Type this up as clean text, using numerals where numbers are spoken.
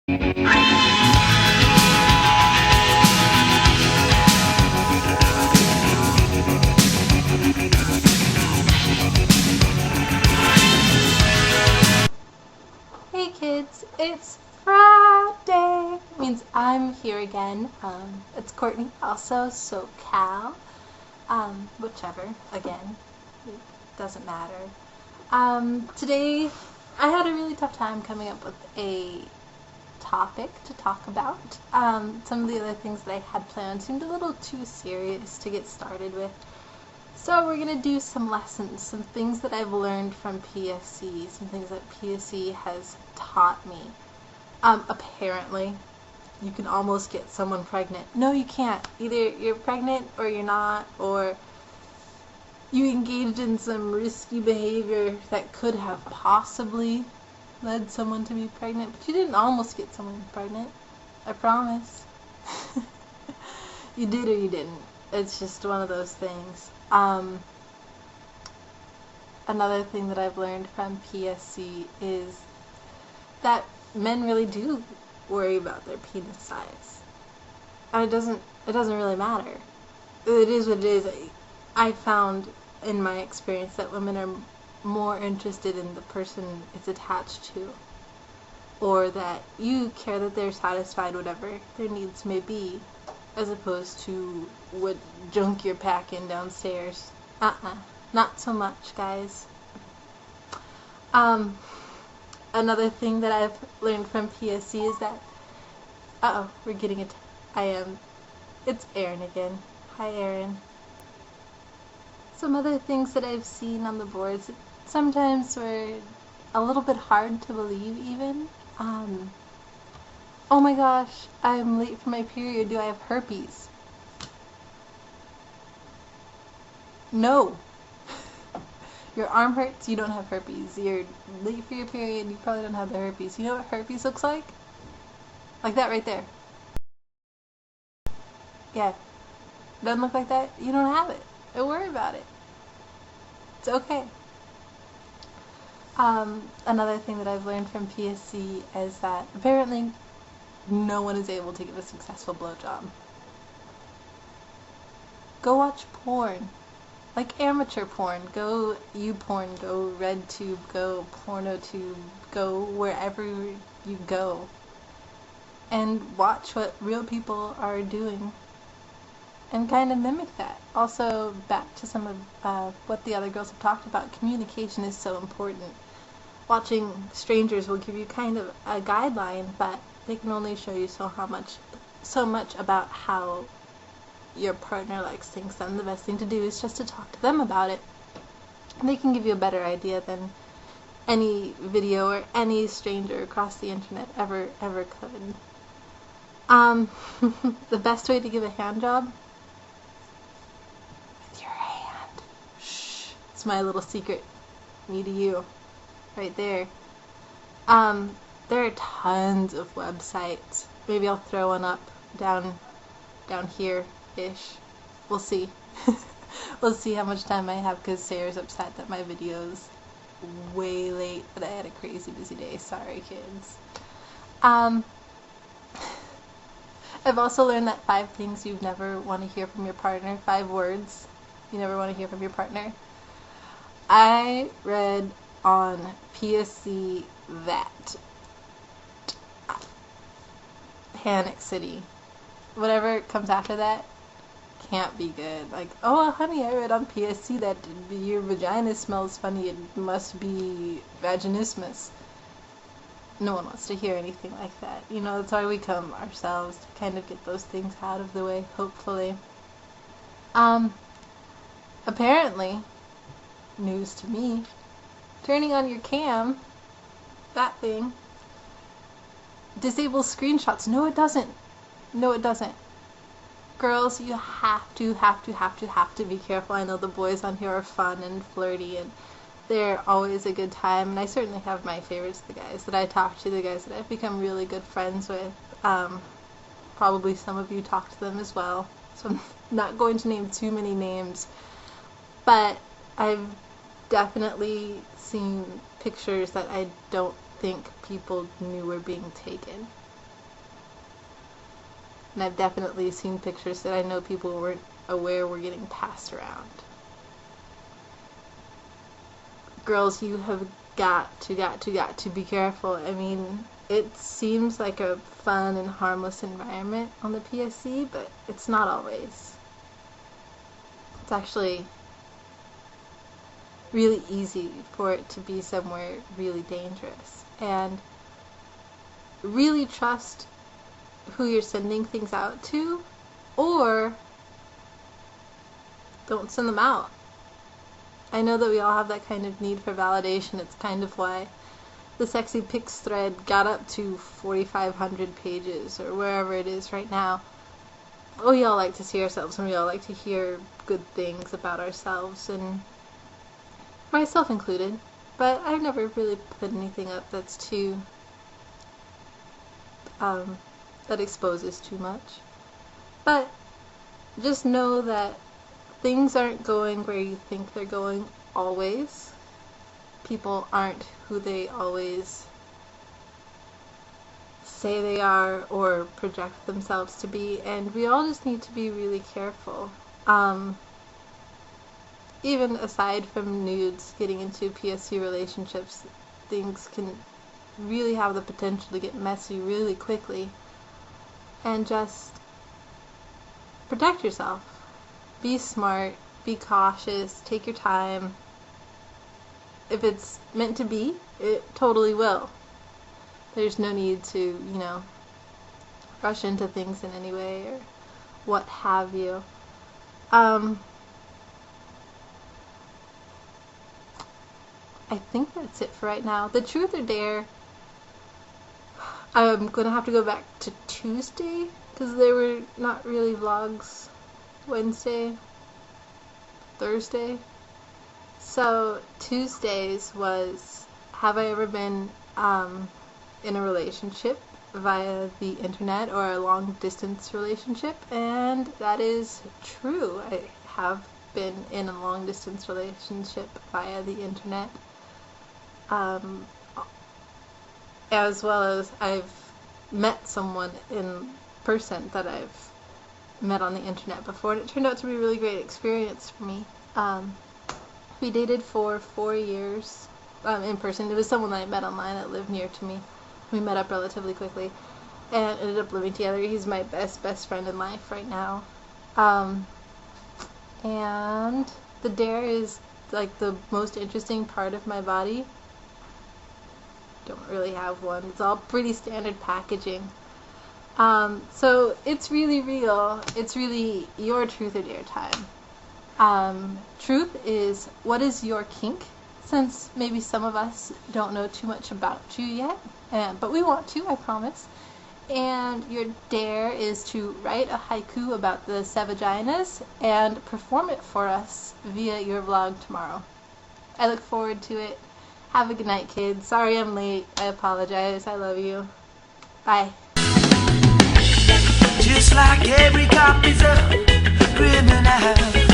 Hey kids, it's Friday. It means I'm here again. It's Courtney, also SoCal. Whichever, again, it doesn't matter. Today I had a really tough time coming up with a topic to talk about. Some of the other things that I had planned seemed a little too serious to get started with. So we're going to do some lessons, some things that I've learned from PSC, some things that PSC has taught me. Apparently, you can almost get someone pregnant. No, you can't. Either you're pregnant or you're not, or you engaged in some risky behavior that could have possibly led someone to be pregnant, but you didn't almost get someone pregnant. I promise. You did or you didn't. It's just one of those things. Another thing that I've learned from PSC is that men really do worry about their penis size. And it doesn't really matter. It is what it is. I found in my experience that women are more interested in the person it's attached to, or that you care that they're satisfied whatever their needs may be, as opposed to what junk you're packing downstairs. Not so much, guys. Another thing that I've learned from PSC is that, we're getting it. It's Erin again. Hi, Erin. Some other things that I've seen on the boards sometimes were a little bit hard to believe even. Oh my gosh, I'm late for my period. Do I have herpes? No. Your arm hurts, you don't have herpes. You're late for your period, you probably don't have the herpes. You know what herpes looks like? Like that right there. Yeah. Doesn't look like that? You don't have it. Don't worry about it. It's okay. Another thing that I've learned from PSC is that apparently no one is able to give a successful blowjob. Go watch porn. Like amateur porn. Go YouPorn, go RedTube, go PornoTube, go wherever you go. And watch what real people are doing. And kind of mimic that. Also, back to some of what the other girls have talked about, communication is so important. Watching strangers will give you kind of a guideline, but they can only show you so much about how your partner likes things. Then the best thing to do is just to talk to them about it. They can give you a better idea than any video or any stranger across the internet ever could. The best way to give a hand job? With your hand. Shh. It's my little secret. Me to you. Right there. There are tons of websites. Maybe I'll throw one up down here-ish. We'll see. We'll see how much time I have, because Sarah's upset that my video's way late, but I had a crazy busy day. Sorry, kids. I've also learned that 5 things you never want to hear from your partner. 5 words you never want to hear from your partner. I read on PSC that Panic City, whatever comes after that, can't be good. Like, oh honey, I read on PSC that your vagina smells funny, it must be vaginismus. No one wants to hear anything like that. You know, that's why we come ourselves, to kind of get those things out of the way, hopefully. Apparently, news to me, turning on your cam, that thing, disables screenshots. No, it doesn't. No, it doesn't. Girls, you have to be careful. I know the boys on here are fun and flirty, and they're always a good time, and I certainly have my favorites, the guys that I talk to, the guys that I've become really good friends with. Probably some of you talk to them as well, so I'm not going to name too many names, but I've definitely seen pictures that I don't think people knew were being taken. And I've definitely seen pictures that I know people weren't aware were getting passed around. Girls, you have got to be careful. I mean, it seems like a fun and harmless environment on the PSC, but it's not always. It's actually really easy for it to be somewhere really dangerous. And really trust who you're sending things out to, or don't send them out. I know that we all have that kind of need for validation. It's kind of why the Sexy Pics thread got up to 4,500 pages, or wherever it is right now. We all like to see ourselves, and we all like to hear good things about ourselves, and myself included. But I've never really put anything up that's too, that exposes too much. But just know that things aren't going where you think they're going always. People aren't who they always say they are or project themselves to be, and we all just need to be really careful. Even aside from nudes, getting into PSC relationships, things can really have the potential to get messy really quickly. And just protect yourself. Be smart, be cautious, take your time. If it's meant to be, it totally will. There's no need to, rush into things in any way or what have you. I think that's it for right now. The Truth or Dare, I'm going to have to go back to Tuesday because there were not really vlogs Wednesday, Thursday. So Tuesdays was, have I ever been in a relationship via the internet or a long distance relationship? And that is true. I have been in a long distance relationship via the internet. As well as I've met someone in person that I've met on the internet before, and it turned out to be a really great experience for me. We dated for 4 years in person. It was someone that I met online that lived near to me. We met up relatively quickly and ended up living together. He's my best friend in life right now. And the dare is like the most interesting part of my body. Don't really have one. It's all pretty standard packaging. So it's really real. It's really your truth or dare time. Truth is, what is your kink? Since maybe some of us don't know too much about you yet, but we want to, I promise. And your dare is to write a haiku about the sevaginas and perform it for us via your vlog tomorrow. I look forward to it. Have a good night, kids. Sorry I'm late. I apologize. I love you. Bye. Just like every cop is a criminal.